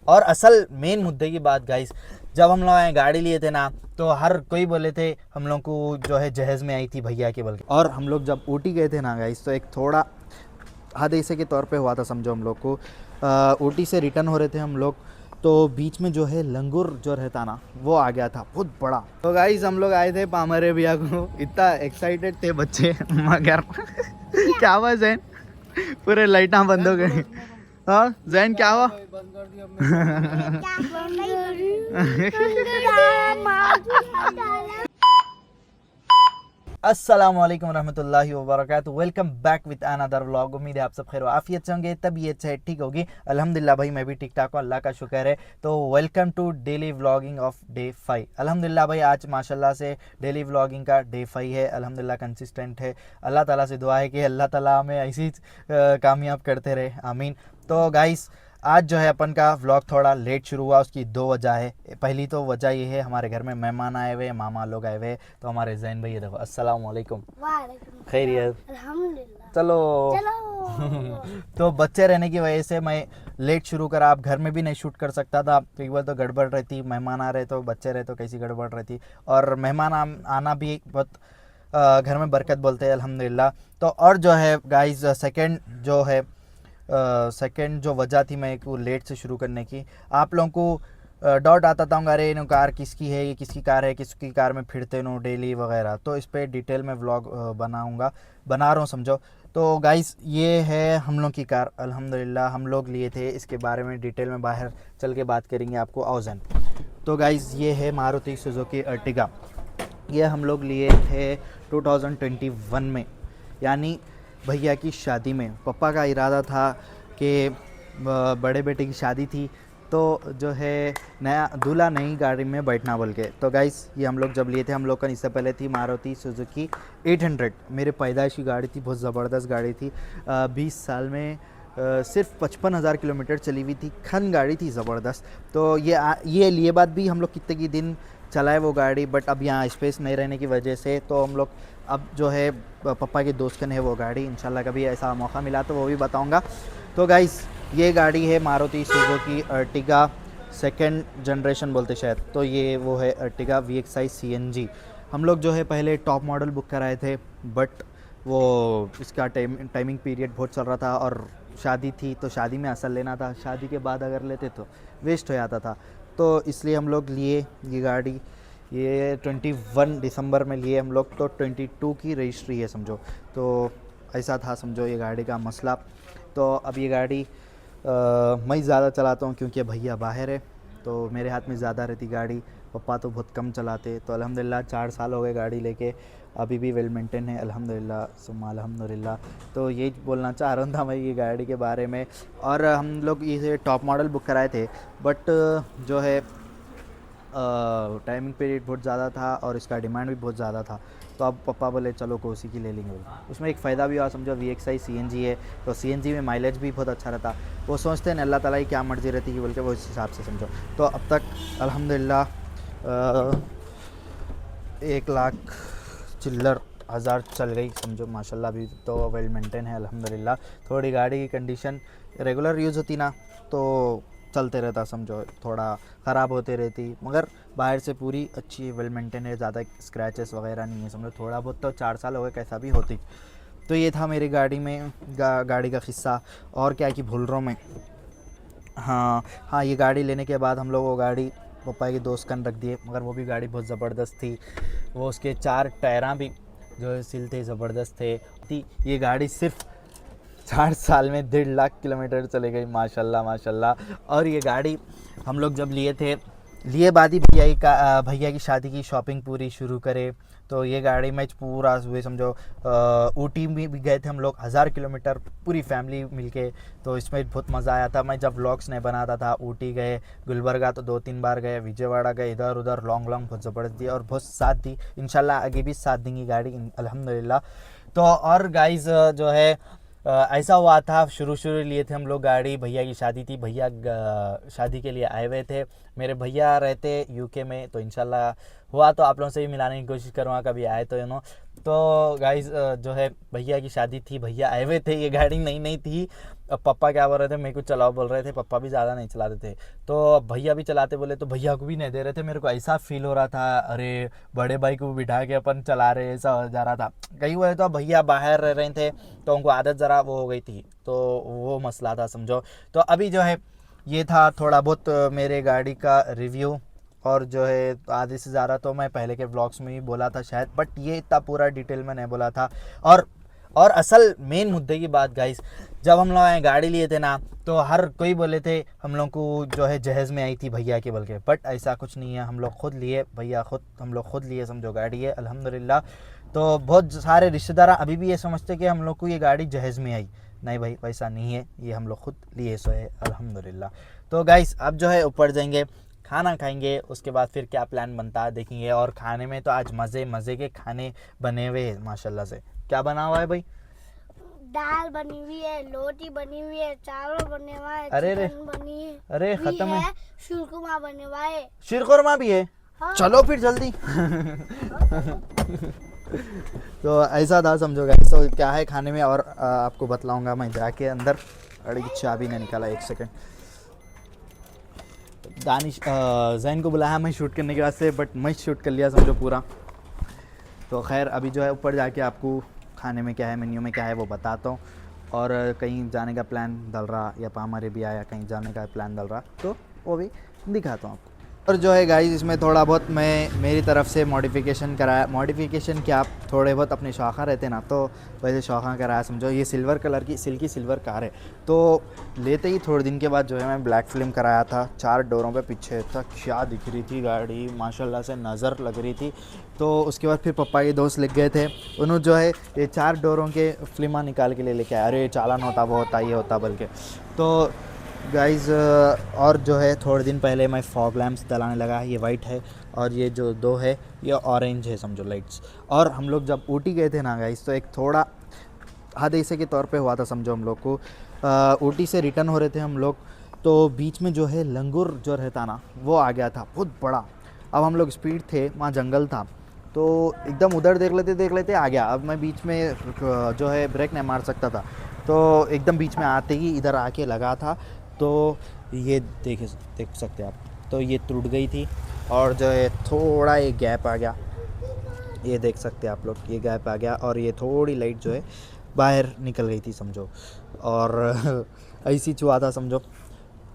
और असल मेन मुद्दे की बात गाइस, जब हम लोग गाड़ी लिए थे ना तो हर कोई बोले थे हम लोग को जो है जहेज़ में आई थी भैया के बल्कि। और हम लोग जब ऊटी गए थे ना गाइस तो एक थोड़ा हादसे के तौर पे हुआ था समझो। हम लोग को ऊटी से रिटर्न हो रहे थे हम लोग, तो बीच में जो है लंगूर जो रहता ना वो आ गया था बहुत बड़ा। तो गाइस हम लोग आए थे पामरे भैया को, इतना एक्साइटेड थे बच्चे मगर क्या हुआ जैन, पूरे लाइटां बंद हो गई। हाँ जैन क्या हुआ? अस्सलामुअलैकुम रहमतुल्लाहि व बरकातहू। Welcome back with another vlog. उम्मीद है आप सब खैर आफियत से होंगे, तबीयत से ठीक होगी। अल्हम्दुलिल्लाह भाई मैं भी ठीक ठाक हूँ, अल्लाह का शुक्र है। तो welcome to daily vlogging of day 5। अल्हम्दुलिल्लाह भाई आज माशाल्लाह से डेली व्लॉगिंग का डे 5 है। अल्हम्दुलिल्लाह कंसिस्टेंट है। अल्लाह ताला से दुआ है कि अल्लाह ताला हमें ऐसी कामयाब करते रहे, आमीन। तो गाइस आज जो है अपन का व्लॉग थोड़ा लेट शुरू हुआ, उसकी दो वजह है। पहली तो वजह ये है हमारे घर में मेहमान आए हुए, मामा लोग आए हुए। तो हमारे जैन भैया देखो, अस्सलाम वालेकुम। खैरियत? अल्हम्दुलिल्लाह। चलो तो बच्चे रहने की वजह से मैं लेट शुरू करा। आप घर में भी नहीं शूट कर सकता था, कई बार तो गड़बड़ रहती, मेहमान आ रहे तो बच्चे रहे तो कैसी गड़बड़ रहती। और मेहमान आना भी बहुत घर में बरकत बोलते हैं अल्हम्दुलिल्लाह। तो और जो है गाइस सेकंड जो वजह थी मैं को लेट से शुरू करने की, आप लोगों को डाउट आता था अरे नो कार किसकी है, ये किसकी कार है, किसकी कार में फिरते नो डेली वगैरह। तो इस पर डिटेल में व्लॉग बना रहा हूँ समझो। तो गाइस ये है हम लोग की कार, अल्हम्दुलिल्लाह हम लोग लिए थे। इसके बारे में डिटेल में बाहर चल के बात करेंगे आपको आउजन। तो गाइस ये है मारुति सुजुकी अर्टिगा। ये हम लोग लिए थे 2021 में, यानी भैया की शादी में। पापा का इरादा था कि बड़े बेटे की शादी थी तो जो है नया दूल्हा नई गाड़ी में बैठना बोल के। तो गाइस ये हम लोग जब लिए थे, हम लोग का इससे पहले थी मारुति सुजुकी 800, मेरे पैदाइशी गाड़ी थी, बहुत ज़बरदस्त गाड़ी थी। 20 साल में सिर्फ 55,000 किलोमीटर चली हुई थी, खन गाड़ी थी ज़बरदस्त। तो ये लिए बात भी हम लोग कितने की दिन चलाए वो गाड़ी, बट अब यहाँ स्पेस नहीं रहने की वजह से तो हम लोग अब जो है पापा के दोस्त कन है वो गाड़ी। इंशाल्लाह कभी ऐसा मौका मिला तो वो भी बताऊंगा। तो गाइस ये गाड़ी है Maruti Suzuki Ertiga second generation बोलते शायद। तो ये वो है अर्टिगा VXI CNG। हम लोग जो है पहले टॉप मॉडल बुक कराए थे, बट वो इसका टाइमिंग पीरियड बहुत चल रहा था और शादी थी तो शादी में असल लेना था, शादी के बाद अगर लेते तो वेस्ट हो जाता था। तो इसलिए हम लोग लिए ये गाड़ी। ये 21 दिसंबर में लिए हम लोग, तो 22 की रजिस्ट्री है समझो। तो ऐसा था समझो ये गाड़ी का मसला। तो अब ये गाड़ी मैं ज़्यादा चलाता हूँ क्योंकि भैया बाहर है, तो मेरे हाथ में ज़्यादा रहती गाड़ी। पापा तो बहुत कम चलाते। तो अल्हम्दुलिल्लाह 4 साल हो गए गाड़ी लेके, अभी भी वेल मेंटेन है अल्हम्दुलिल्लाह सुम्मा अल्हम्दुलिल्लाह। तो यही बोलना चाह रहा था मैं ये गाड़ी के बारे में। और हम लोग इसे टॉप मॉडल बुक कराए थे, बट जो है टाइमिंग पीरियड बहुत ज़्यादा था और इसका डिमांड भी बहुत ज़्यादा था। तो अब पापा बोले चलो कोसी की ले लेंगे। उसमें एक फ़ायदा भी हुआ समझो, VXI CNG है तो CNG में माइलेज भी बहुत अच्छा रहता। वो सोचते हैं अल्लाह ताला की क्या मर्ज़ी रहती है बोल के, वो इस हिसाब से समझो। तो अब तक अल्हम्दुलिल्लाह 1,00,000 चिल्लर हज़ार चल गई समझो माशाल्लाह। अभी तो वेल मेंटेन है अल्हम्दुलिल्लाह। थोड़ी गाड़ी की कंडीशन रेगुलर यूज़ होती ना तो चलते रहता समझो, थोड़ा ख़राब होते रहती, मगर बाहर से पूरी अच्छी वेल मेंटेन है, ज़्यादा स्क्रैचेस वगैरह नहीं है समझो। थोड़ा बहुत तो 4 साल हो गए कैसा भी होती। तो ये था मेरी गाड़ी में गाड़ी का किस्सा। और क्या कि भूल रहा हूँ मैं, हाँ ये गाड़ी लेने के बाद हम लोग वो गाड़ी पापा के दोस्त कन रख दिए, मगर वो भी गाड़ी बहुत ज़बरदस्त थी। वो उसके 4 टायरा भी जो है सिल थे, ज़बरदस्त थे। ये गाड़ी सिर्फ 4 साल में 1.5 लाख किलोमीटर चले गई माशाल्लाह माशाल्लाह। और ये गाड़ी हम लोग जब लिए बाद ही भैया की शादी की शॉपिंग पूरी शुरू करे। तो ये गाड़ी में पूरा हुए समझो। ऊटी में भी गए थे हम लोग 1000 किलोमीटर पूरी फैमिली मिलके। तो इसमें बहुत मज़ा आया था। मैं जब व्लॉग्स नहीं बनाता था, ऊटी गए, गुलबर्गा तो 2-3 बार गए, विजयवाड़ा गए, इधर उधर लॉन्ग बहुत ज़बरदस्त दी और बहुत साथ दी। इंशाल्लाह आगे भी साथ देंगी गाड़ी अल्हम्दुलिल्लाह। तो और गाइस जो है ऐसा हुआ था, शुरू लिए थे हम लोग गाड़ी, भैया की शादी थी, भैया शादी के लिए आए हुए थे। मेरे भैया रहते UK में, तो इंशाल्लाह हुआ तो आप लोगों से भी मिलाने की कोशिश करूँगा कभी आए तो तो गाइस जो है भैया की शादी थी, भैया आए हुए थे। ये गाड़ी नई थी अब पापा क्या बोल रहे थे, मेरे को चलाओ बोल रहे थे, पापा भी ज़्यादा नहीं चलाते थे, तो भैया भी चलाते बोले तो भैया को भी नहीं दे रहे थे। मेरे को ऐसा फील हो रहा था, अरे बड़े भाई को बिठा के अपन चला रहे, ऐसा हो जा रहा था। कहीं हुए तो भैया बाहर रह रहे थे तो उनको आदत ज़रा वो हो गई थी, तो वो मसला था समझो। तो अभी जो है ये था थोड़ा बहुत मेरे गाड़ी का रिव्यू, और जो है आधे से ज़्यादा तो मैं पहले के व्लॉग्स में ही बोला था शायद, बट ये इतना पूरा डिटेल में नहीं बोला था। और असल मेन मुद्दे की बात गाइस, जब हम लोग यहाँ गाड़ी लिए थे ना, तो हर कोई बोले थे हम लोग को जो है जहेज़ में आई थी भैया के, बल्कि बट ऐसा कुछ नहीं है, हम लोग खुद लिए भैया, हम लोग खुद लिए समझो गाड़ी है अल्हम्दुलिल्लाह। तो बहुत सारे रिश्तेदार अभी भी ये समझते कि हम लोग को ये गाड़ी जहेज़ में आई, नहीं भाई वैसा नहीं है, ये हम लोग खुद लिए सो है अल्हम्दुलिल्लाह। तो गाइस अब जो है ऊपर जाएंगे, खाना खाएंगे, उसके बाद फिर क्या प्लान बनता है देखेंगे। और खाने में तो आज मज़े मज़े के खाने बने हुए हैं माशाल्लाह से। क्या बना हुआ है भाई? दाल बनी हुई है, रोटी बनी हुई है, चावल बने हुआ है, अरे रे, चिकन बनी है, अरे खत्म है, शीरकुरमा बने हुआ है, शीरकुरमा भी है। हाँ। चलो फिर जल्दी। तो ऐसा था समझो गाइस। तो क्या है खाने में और आपको बतलाऊंगा मैं जाके अंदर। गाड़ी की चाबी ने निकाला, एक सेकंड। दानिश जैन को बुलाया मैं शूट करने के वास्ते, बट मैं शूट कर लिया समझो पूरा। तो खैर अभी जो है ऊपर जाके आपको खाने में क्या है, मेन्यू में क्या है वो बताता हूँ। और कहीं जाने का प्लान डल रहा, या हमारे भी आया कहीं जाने का प्लान डल रहा, तो वो भी दिखाता हूँ आपको। और जो है गाइस इसमें थोड़ा बहुत मैं मेरी तरफ से मॉडिफिकेशन कराया। मॉडिफिकेशन क्या, आप थोड़े बहुत अपने शौक़ा रहते ना, तो वैसे शौक़ा कराया समझो। ये सिल्वर कलर की सिल्की सिल्वर कार है, तो लेते ही थोड़े दिन के बाद जो है मैं ब्लैक फिल्म कराया था। 4 डोरों पे पीछे तक क्या दिख रही थी गाड़ी, माशाल्लाह से नज़र लग रही थी। तो उसके बाद फिर पापा के दोस्त लग गए थे, उन्होंने जो है ये 4 डोरों के फिल्मा निकाल के ले लेके आया। अरे चालान होता, वो होता, ये होता बल्कि। तो गाइज़ और जो है थोड़े दिन पहले मैं फॉग लैम्प्स डलाने लगा। ये वाइट है और ये जो 2 है ये ऑरेंज है समझो लाइट्स। और हम लोग जब ऊटी गए थे ना गाइज़, तो एक थोड़ा हादसे के तौर पे हुआ था समझो। हम लोग को ऊटी से रिटर्न हो रहे थे हम लोग, तो बीच में जो है लंगूर जो रहता ना, वो आ गया था बहुत बड़ा। अब हम लोग स्पीड थे, वहाँ जंगल था, तो एकदम उधर देख लेते आ गया। अब मैं बीच में जो है ब्रेक नहीं मार सकता था, तो एकदम बीच में आते ही इधर आके लगा था। तो ये देख सकते हैं आप, तो ये टूट गई थी। और जो है थोड़ा ये गैप आ गया, ये देख सकते हैं आप लोग, ये गैप आ गया। और ये थोड़ी लाइट जो है बाहर निकल गई थी समझो, और ऐसी चुआ था समझो।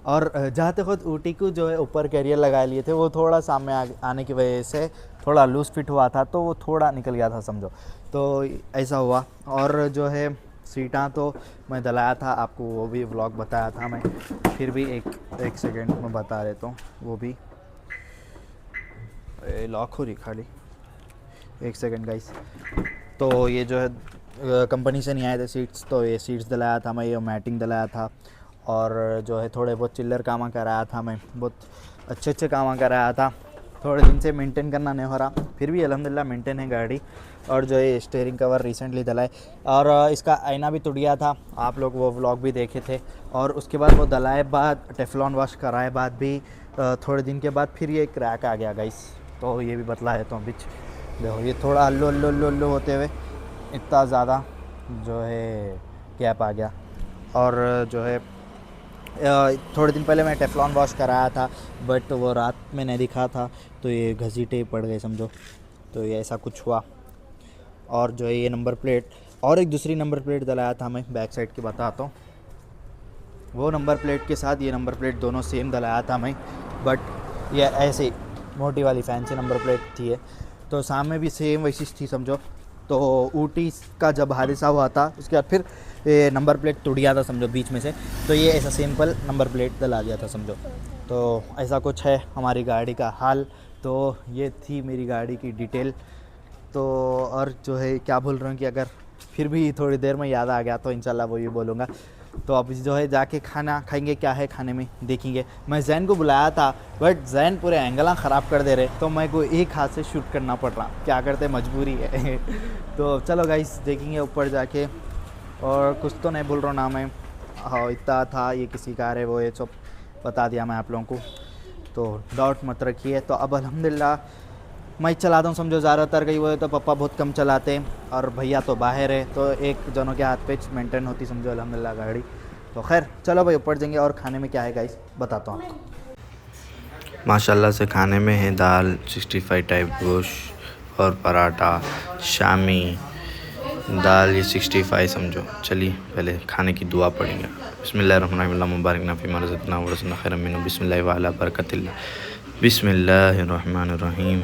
और जाते खुद ऊटी को जो है ऊपर कैरियर लगा लिए थे, वो थोड़ा सामने आने की वजह से थोड़ा लूज़ फिट हुआ था, तो वो थोड़ा निकल गया था समझो। तो ऐसा हुआ। और जो है सीटा तो मैं दलाया था आपको, वो भी व्लॉग बताया था मैं, फिर भी एक सेकंड में बता देता हूँ वो भी। लॉक हो रही खाली, एक सेकंड गाइस। तो ये जो है कंपनी से नहीं आए थे सीट्स, तो ये सीट्स दिलाया था मैं, ये मैटिंग दिलाया था। और जो है थोड़े बहुत चिल्लर कामा कराया था मैं, बहुत अच्छे काम कराया था। थोड़े दिन से मेंटेन करना नहीं हो रहा, फिर भी अल्हम्दुलिल्लाह मेंटेन है गाड़ी। और जो है स्टीयरिंग कवर रिसेंटली दलाए, और इसका आईना भी टूट गया था, आप लोग वो व्लॉग भी देखे थे। और उसके बाद वो दलाए बाद टेफलॉन वॉश कराए बाद भी थोड़े दिन के बाद फिर ये क्रैक आ गया गाइस। तो ये भी बतला है, तो बीच देखो ये थोड़ा अल्लो होते हुए इतना ज़्यादा जो है गैप आ गया। और जो है थोड़े दिन पहले मैं टेफलॉन वॉश कराया था, बट वो रात में नहीं दिखा था, तो ये घसीटे पड़ गए समझो। तो ये ऐसा कुछ हुआ। और जो है ये नंबर प्लेट, और एक दूसरी नंबर प्लेट डलाया था मैं, बैक साइड की बताता हूँ। वो नंबर प्लेट के साथ ये नंबर प्लेट दोनों सेम डलाया था मैं, बट ये ऐसे मोटी वाली फैंसी नंबर प्लेट थी है, तो सामने भी सेम वैसी थी समझो। तो ऊटी का जब हादसा हुआ था उसके बाद फिर ये नंबर प्लेट टूट गया था समझो बीच में से, तो ये ऐसा सिंपल नंबर प्लेट डला दिया था समझो। तो ऐसा कुछ है हमारी गाड़ी का हाल। तो ये थी मेरी गाड़ी की डिटेल। तो और जो है क्या बोल रहा हूँ कि अगर फिर भी थोड़ी देर में याद आ गया तो इंशाल्लाह वही बोलूँगा। तो अब जो है जाके खाना खाएंगे, क्या है खाने में देखेंगे। मैं जैन को बुलाया था, बट जैन पूरे एंगल ख़राब कर दे रहे, तो मैं को एक हाथ से शूट करना पड़ रहा, क्या करते मजबूरी है। तो चलो गाइस देखेंगे ऊपर जाके। और कुछ तो नहीं बोल रहा ना मैं, हाँ इतना था, ये किसी कार है वो, ये सब बता दिया मैं आप लोगों को, तो डाउट मत रखिए। तो अब अल्हम्दुलिल्लाह मैं चलाता हूँ समझो। ज़्यादातर कहीं वो तो पापा बहुत कम चलाते हैं, और भैया तो बाहर है, तो एक जनों के हाथ पे मेंटेन होती समझो अल्हम्दुलिल्लाह गाड़ी। तो खैर चलो भाई ऊपर जाएंगे और खाने में क्या है गाइस बताता हूँ आपको। माशाल्लाह से खाने में है दाल 65 टाइप गोश्त और पराठा शामी दाल ये 65 समझो। चलिए पहले खाने की दुआ पढ़ेंगे। बिस्मिल्लाहिर्रहमानिर्रहीम मुबारक नफ़ी मरज़क़ना व रज़क़ना खैरम मिन्हु बिस्मिल्लाहि व अला बरकतिल्लाह बिस्मिल्लाहिर्रहमानिर्रहीम।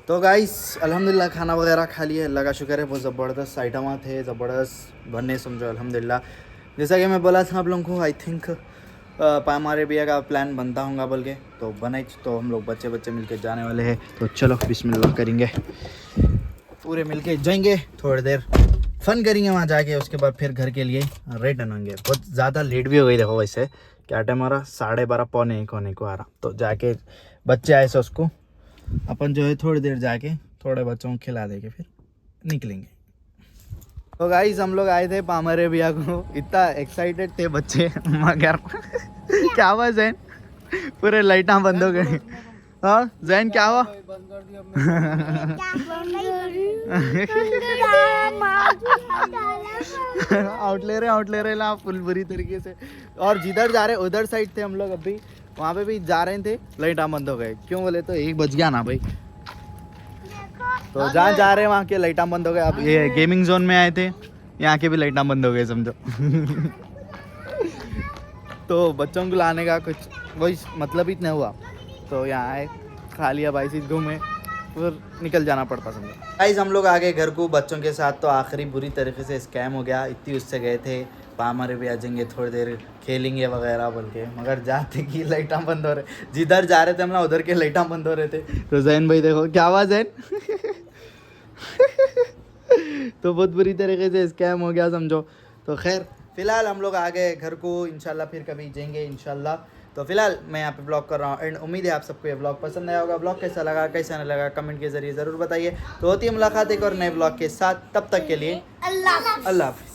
तो गाइस अल्हम्दुलिल्लाह खाना वगैरह खा लिया, अल्लाह का शुक्र है। बहुत ज़बरदस्त आइटम थे, ज़बरदस्त बने समझो अल्हम्दुलिल्लाह। जैसा कि मैं बोला था आप लोगों को, आई थिंक हमारे भैया का प्लान बनता होगा बोल के तो बनाई, तो हम लोग बच्चे मिलके जाने वाले हैं। तो चलो बिस्मिल्लाह करेंगे, पूरे मिलके जाएंगे, थोड़ी देर फ़न करेंगे वहाँ जाके, उसके बाद फिर घर के लिए रिटर्न होंगे। बहुत ज़्यादा लेट भी हो गई देखो, वैसे क्या टाइम आ रहा 12:30 पौने 1 होने को आ रहा। तो जाके बच्चे आए से उसको अपन जो है थोड़ी देर जाके थोड़े बच्चों को खिला देंगे फिर निकलेंगे। तो गाइस हम लोग आए थे पामरे भैया को, इतना एक्साइटेड थे बच्चे मगर क्या हुआ जैन, पूरे लाइटां बंद हो गई। हाँ जैन क्या हुआ? आउट ले रहे ला फुल बुरी तरीके से। और जिधर जा रहे उधर साइड थे हम लोग, अभी वहाँ पे भी जा रहे थे, लाइटां बंद हो गए। क्यों बोले तो 1 बज गया ना भाई, तो जहाँ जा रहे हैं वहाँ के लाइटां बंद हो गए। अब ये गेमिंग जोन में आए थे, यहाँ के भी लाइटां बंद हो गए समझो। तो बच्चों को लाने का कुछ वही मतलब ही नहीं हुआ, तो यहाँ आए, खा लिया भाई सीध घूमे, फिर निकल जाना पड़ता समझो। गाइस हम लोग आ गए घर को बच्चों के साथ। तो आखिरी बुरी तरीके से स्कैम हो गया, इतनी उससे गए थे पामरे भी आ जाएंगे थोड़ी देर खेलेंगे वगैरह बोल के, मगर जाते कि लाइटां बंद हो रहे, जिधर जा रहे थे हम ना उधर के लाइटां बंद हो रहे थे। तो जैन भाई देखो क्या हुआ जैन। तो बहुत बुरी तरीके से स्कैम हो गया समझो। तो खैर फ़िलहाल हम लोग आ गए घर को, इंशाल्लाह फिर कभी जाएंगे इंशाल्लाह। तो फिलहाल मैं यहाँ पे ब्लॉग कर रहा हूँ एंड उम्मीद है आप सबको ये ब्लॉग पसंद आया होगा। ब्लॉग कैसा लगा कैसा नहीं लगा कमेंट के ज़रिए ज़रूर बताइए। तो होती है मुलाकात एक और नए ब्लॉग के साथ, तब तक के लिए अल्लाह हाफ़िज़।